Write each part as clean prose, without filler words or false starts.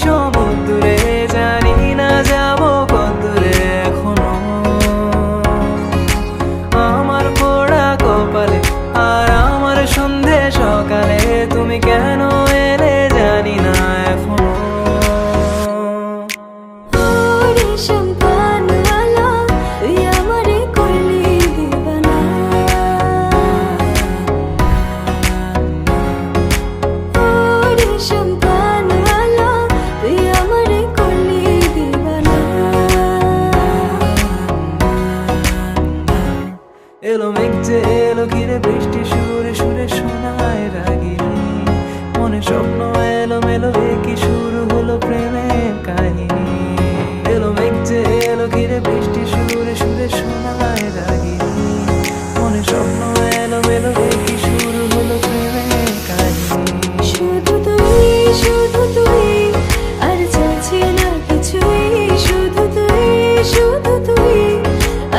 সমুদ্রে, জানি না যাব কতদূরে এখনো। আমার পোড়া কপালে আর আমার সন্ধে সকালে তুমি কেন এলে জানি না এখনো। এলো মেঘ যে এলো ঘিরে, বৃষ্টি সুরে সুরে শোনায় রাগিনী। মনে স্বপ্ন এলো মেলো, কি শুরু হলো প্রেমের কাহিনী। এলো মেঘ যে এলো ঘিরে, বৃষ্টি সুরে সুরে শোনায় রাগিনী। মনে স্বপ্ন এলো মেলো, কি শুরু হলো প্রেমের কাহিনী। শুধু তুই আর চাইছি না কিছুই। শুধু তুই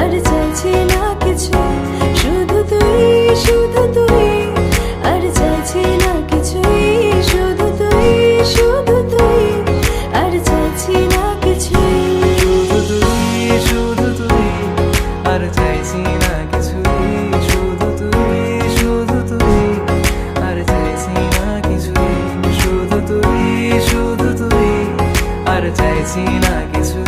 আর চাইছি না কিছু। শুধু তুই আর চাইছি না কিছুই। শুধু তুই আর চাইছি না কিছুই। শুধু তুই আর চাইছি না কিছুই। শুধু তুই আর চাইছি না কিছুই। শুধু তুই আর চাইছি না কিছু।